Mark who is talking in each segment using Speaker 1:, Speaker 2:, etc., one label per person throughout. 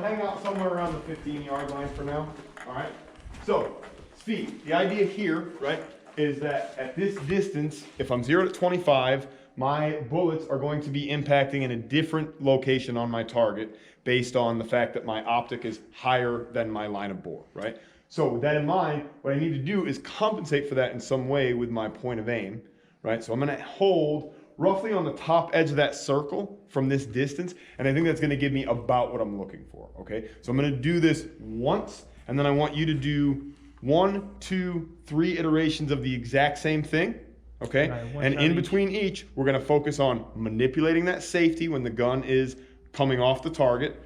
Speaker 1: we'll hang out somewhere around the 15-yard line for now. All right. So, speed. The idea here, right, is that at this distance, if I'm 0 to 25, my bullets are going to be impacting in a different location on my target based on the fact that my optic is higher than my line of bore, right? So with that in mind, what I need to do is compensate for that in some way with my point of aim, right? So I'm gonna hold roughly on the top edge of that circle from this distance, and I think that's gonna give me about what I'm looking for, okay? So I'm gonna do this once, and then I want you to do 1, 2, 3 iterations of the exact same thing, okay? Right, and in between each, we're gonna focus on manipulating that safety when the gun is coming off the target,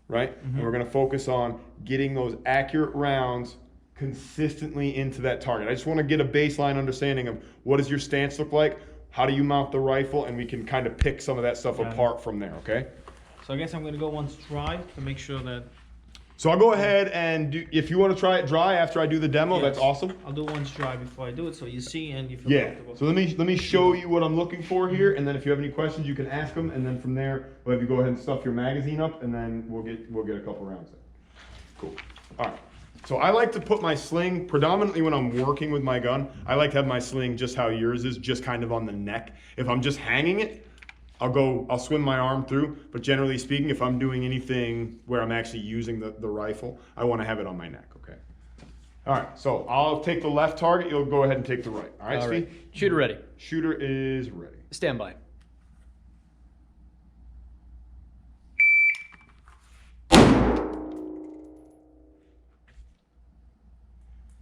Speaker 1: right? Mm-hmm. And we're gonna focus on getting those accurate rounds consistently into that target. I just wanna get a baseline understanding of what does your stance look like, how do you mount the rifle, and we can kind of pick some of that stuff apart from there, okay?
Speaker 2: So I guess I'm gonna go once dry to make sure that...
Speaker 1: So I'll go ahead and do, if you wanna try it dry after I do the demo, yes, that's awesome.
Speaker 2: I'll do once dry before I do it so you see and you feel comfortable.
Speaker 1: So let me show you what I'm looking for here, and then if you have any questions, you can ask them, and then from there, we'll have you go ahead and stuff your magazine up, and then we'll get a couple rounds in. Cool. All right. So I like to put my sling, predominantly when I'm working with my gun, I like to have my sling just how yours is, just kind of on the neck. If I'm just hanging it, I'll swim my arm through, but generally speaking, if I'm doing anything where I'm actually using the rifle, I want to have it on my neck, okay? All right, so I'll take the left target, you'll go ahead and take the right. All right, Steve?
Speaker 3: Shooter ready.
Speaker 1: Shooter is ready.
Speaker 3: Stand by.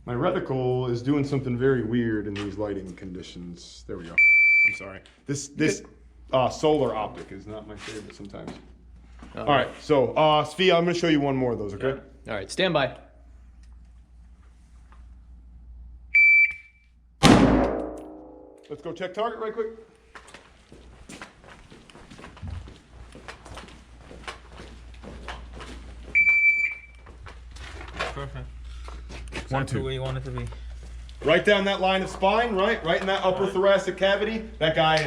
Speaker 1: My reticle is doing something very weird in these lighting conditions. There we go. I'm sorry. This solar optic is not my favorite sometimes. All right, so Svi, I'm gonna show you one more of those, okay?
Speaker 3: All right, stand by.
Speaker 1: Let's go check target right quick.
Speaker 2: Perfect.
Speaker 1: Exactly
Speaker 2: where you want it to be.
Speaker 1: Right down that line of spine, right? Right in that upper thoracic cavity. That guy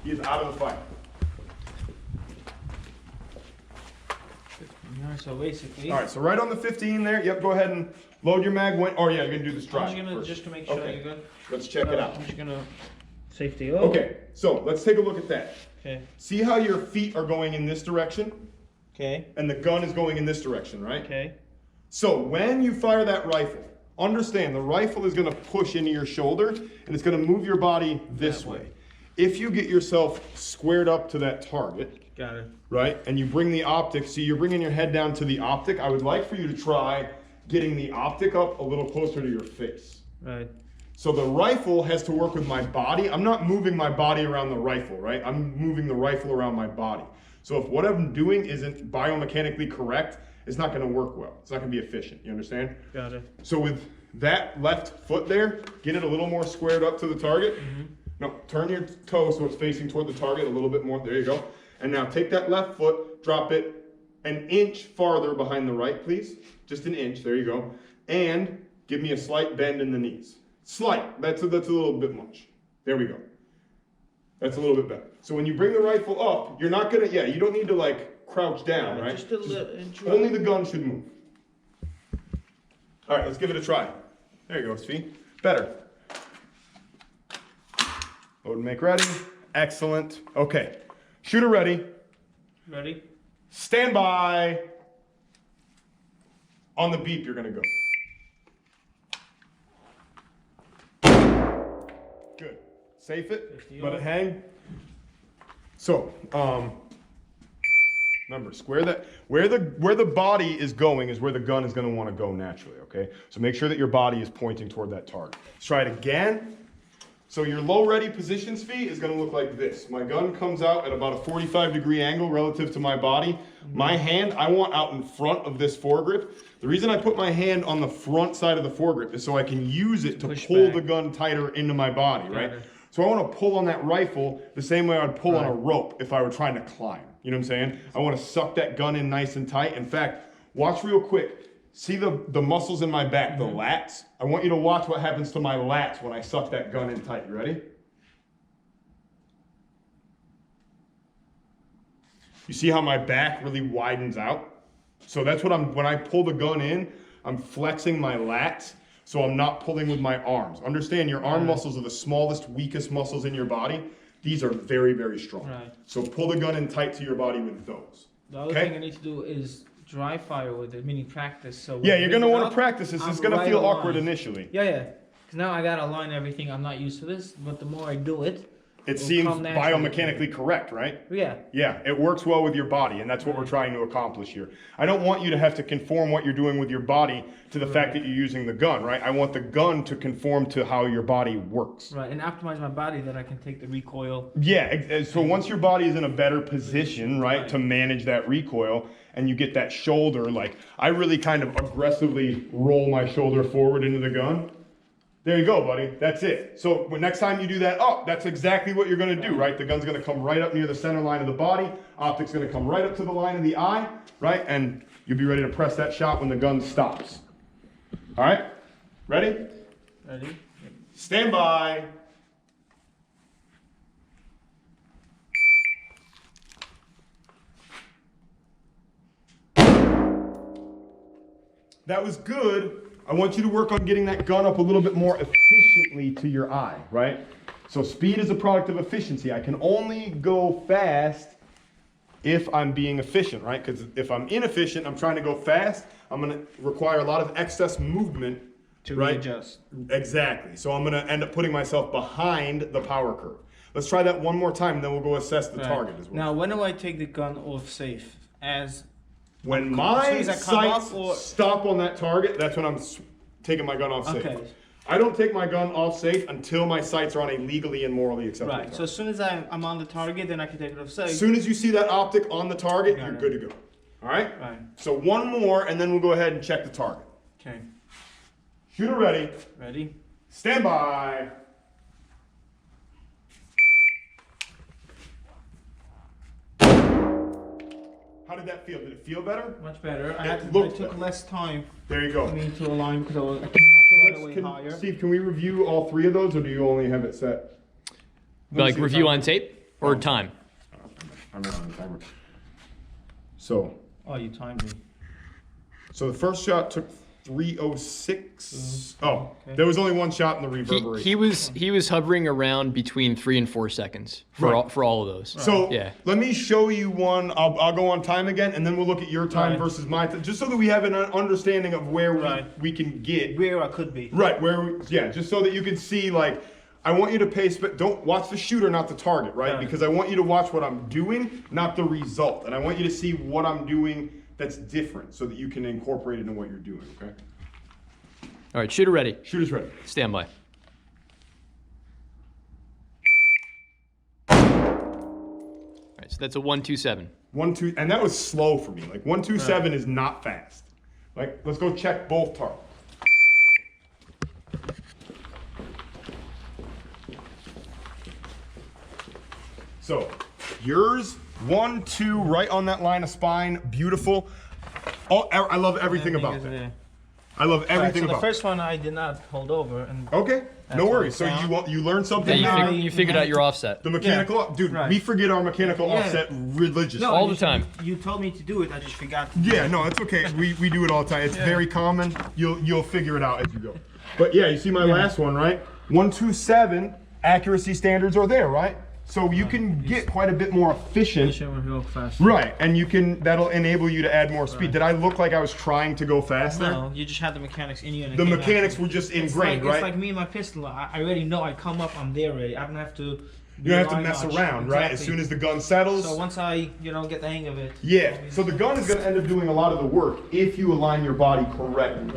Speaker 1: he is out of the fight.
Speaker 2: So basically.
Speaker 1: All right, so right on the 15 there. Yep, go ahead and load your mag. Oh yeah, you're gonna do this dry.
Speaker 2: Just to make sure you're good.
Speaker 1: Let's check it out.
Speaker 2: I'm just gonna safety up.
Speaker 1: Okay, so let's take a look at that.
Speaker 2: Okay.
Speaker 1: See how your feet are going in this direction?
Speaker 2: Okay.
Speaker 1: And the gun is going in this direction, right?
Speaker 2: Okay.
Speaker 1: So when you fire that rifle, understand the rifle is going to push into your shoulder and it's going to move your body this way. If you get yourself squared up to that target,
Speaker 2: got it,
Speaker 1: right, and you bring the optic, so you're bringing your head down to the optic, I would like for you to try getting the optic up a little closer to your face.
Speaker 2: Right.
Speaker 1: So the rifle has to work with my body. I'm not moving my body around the rifle, right? I'm moving the rifle around my body. So if what I'm doing isn't biomechanically correct, it's not gonna work well. It's not gonna be efficient, you understand?
Speaker 2: Got it.
Speaker 1: So with that left foot there, get it a little more squared up to the target. Mm-hmm. No, turn your toe so it's facing toward the target a little bit more. There you go. And now take that left foot, drop it an inch farther behind the right, please. Just an inch, there you go. And give me a slight bend in the knees. Slight, that's a little bit much. There we go. That's a little bit better. So when you bring the rifle up, you're not gonna, you don't need to like crouch down, right?
Speaker 2: Just a little.
Speaker 1: Only the gun should move. All right, let's give it a try. There you go, Svi. Better. Load and make ready. Excellent. Okay. Shooter ready.
Speaker 2: Ready.
Speaker 1: Stand by. On the beep, you're gonna go. Good. Safe it. Let it hang. So, remember, square that. Where the body is going is where the gun is going to want to go naturally, okay? So make sure that your body is pointing toward that target. Let's try it again. So your low ready position, Svi, is going to look like this. My gun comes out at about a 45-degree angle relative to my body. My hand, I want out in front of this foregrip. The reason I put my hand on the front side of the foregrip is so I can use it to pull the gun tighter into my body, right? So I want to pull on that rifle the same way I'd pull on a rope if I were trying to climb. You know what I'm saying? I want to suck that gun in nice and tight. In fact, watch real quick. See the muscles in my back, the lats? I want you to watch what happens to my lats when I suck that gun in tight. You ready? You see how my back really widens out? So that's what when I pull the gun in, I'm flexing my lats, so I'm not pulling with my arms. Understand, your arm muscles are the smallest, weakest muscles in your body. These are very, very strong.
Speaker 2: Right.
Speaker 1: So pull the gun in tight to your body with those.
Speaker 2: The other thing I need to do is dry fire with it, meaning practice. So
Speaker 1: Yeah,
Speaker 2: when
Speaker 1: you're
Speaker 2: I
Speaker 1: gonna
Speaker 2: pick it
Speaker 1: want to
Speaker 2: up,
Speaker 1: practice this.
Speaker 2: I'm
Speaker 1: It's gonna
Speaker 2: right
Speaker 1: feel
Speaker 2: on
Speaker 1: awkward
Speaker 2: line.
Speaker 1: initially.
Speaker 2: Yeah, yeah. Because now I gotta align everything. I'm not used to this, but the more I do it,
Speaker 1: It
Speaker 2: it'll
Speaker 1: seems
Speaker 2: come naturally.
Speaker 1: biomechanically correct, right?
Speaker 2: Yeah.
Speaker 1: Yeah, it works well with your body, and that's what we're trying to accomplish here. I don't want you to have to conform what you're doing with your body to the fact that you're using the gun, right? I want the gun to conform to how your body works.
Speaker 2: Right, and optimize my body that I can take the recoil.
Speaker 1: Yeah, so once your body is in a better position, right, to manage that recoil, and you get that shoulder, like, I really kind of aggressively roll my shoulder forward into the gun. There you go, buddy. That's it. So next time you do that, that's exactly what you're gonna do, right? The gun's gonna come right up near the center line of the body. Optic's gonna come right up to the line of the eye, right? And you'll be ready to press that shot when the gun stops. All right? Ready?
Speaker 2: Ready?
Speaker 1: Stand by. That was good. I want you to work on getting that gun up a little bit more efficiently to your eye, right? So speed is a product of efficiency. I can only go fast if I'm being efficient, right? Because if I'm inefficient, I'm trying to go fast, I'm gonna require a lot of excess movement
Speaker 2: To
Speaker 1: right?
Speaker 2: readjust.
Speaker 1: Exactly. So I'm gonna end up putting myself behind the power curve. Let's try that one more time, and then we'll go assess the
Speaker 2: Right.
Speaker 1: target as well.
Speaker 2: Now, when do I take the gun off safe? As
Speaker 1: When
Speaker 2: as
Speaker 1: my
Speaker 2: soon as I come up,
Speaker 1: sights
Speaker 2: or-
Speaker 1: stop on that target, that's when I'm taking my gun off safe.
Speaker 2: Okay.
Speaker 1: I don't take my gun off safe until my sights are on a legally and morally acceptable
Speaker 2: right. So
Speaker 1: target.
Speaker 2: as soon as I'm on the target, then I can take it off safe.
Speaker 1: As soon as you see that optic on the target,
Speaker 2: Got
Speaker 1: you're
Speaker 2: it.
Speaker 1: good to go. All right?
Speaker 2: Right.
Speaker 1: So one more, and then we'll go ahead and check the target.
Speaker 2: Okay.
Speaker 1: Shooter ready.
Speaker 2: Ready?
Speaker 1: Stand by. How did that feel? Did it feel better?
Speaker 2: Much better.
Speaker 1: It
Speaker 2: I
Speaker 1: looked
Speaker 2: took
Speaker 1: better.
Speaker 2: less time
Speaker 1: There you go.
Speaker 2: for me to align because I came up right away higher.
Speaker 1: Steve, can we review all three of those, or do you only have it set? Let me
Speaker 3: Like
Speaker 1: see the
Speaker 3: review
Speaker 1: timer.
Speaker 3: on tape or
Speaker 1: Oh.
Speaker 3: time?
Speaker 1: I'm not on the timer. So,
Speaker 2: Oh, you timed me.
Speaker 1: the first shot took 3:06. Oh,
Speaker 2: okay.
Speaker 1: there was only one shot in the reverberation.
Speaker 3: He was hovering around between 3 and 4 seconds for
Speaker 1: Right.
Speaker 3: for all of those.
Speaker 1: So
Speaker 3: Yeah.
Speaker 1: let me show you one. I'll go on time again, and then we'll look at your time
Speaker 2: Right.
Speaker 1: versus my time, just so that we have an understanding of where
Speaker 2: Right.
Speaker 1: we can get.
Speaker 2: Where I could be.
Speaker 1: Right, just so that you can see, like, I want you to don't watch the shooter, not the target, right?
Speaker 2: Right.
Speaker 1: Because I want you to watch what I'm doing, not the result. And I want you to see what I'm doing that's different so that you can incorporate it in what you're doing, okay?
Speaker 3: All right, shooter ready.
Speaker 1: Shooter's ready.
Speaker 3: Stand by. All right, so that's a 1-2-7.
Speaker 1: 1-2, and that was slow for me. Like 1-2-7 is not fast. Like, let's go check both targets. So, yours, 1-2, right on that line of spine, beautiful. Oh, I love everything about that. I love everything
Speaker 2: so the
Speaker 1: about
Speaker 2: first one I did not hold over, and
Speaker 1: Okay,
Speaker 2: That's
Speaker 1: no
Speaker 2: what
Speaker 1: worries. So
Speaker 2: I
Speaker 1: you learned something.
Speaker 3: Yeah,
Speaker 1: new.
Speaker 3: you figured out your offset.
Speaker 1: The mechanical, dude,
Speaker 2: right.
Speaker 1: we forget our mechanical
Speaker 2: Yeah.
Speaker 1: offset religiously.
Speaker 2: No,
Speaker 3: All
Speaker 2: you-
Speaker 3: the time.
Speaker 2: You told me to do it. I just forgot.
Speaker 1: Yeah, no, it's okay. We do it all the time. It's very common. You'll figure it out as you go. But yeah, you see my last one, right? 1-2-7 accuracy standards are there, right? So you can get quite a bit more efficient.
Speaker 2: Real fast.
Speaker 1: Right, and that'll enable you to add more speed. Did I look like I was trying to go faster?
Speaker 2: No, you just had the mechanics in you. And it
Speaker 1: The
Speaker 2: came
Speaker 1: mechanics
Speaker 2: naturally.
Speaker 1: were just
Speaker 2: It's
Speaker 1: ingrained,
Speaker 2: like,
Speaker 1: right?
Speaker 2: It's like me and my pistol. I already know I come up, I'm there already. I don't have to.
Speaker 1: You don't have to
Speaker 2: rely
Speaker 1: mess
Speaker 2: much.
Speaker 1: around, right? As
Speaker 2: Exactly.
Speaker 1: soon as the gun settles.
Speaker 2: So once I, get the hang of it.
Speaker 1: Yeah, so the gun is going to end up doing a lot of the work if you align your body correctly.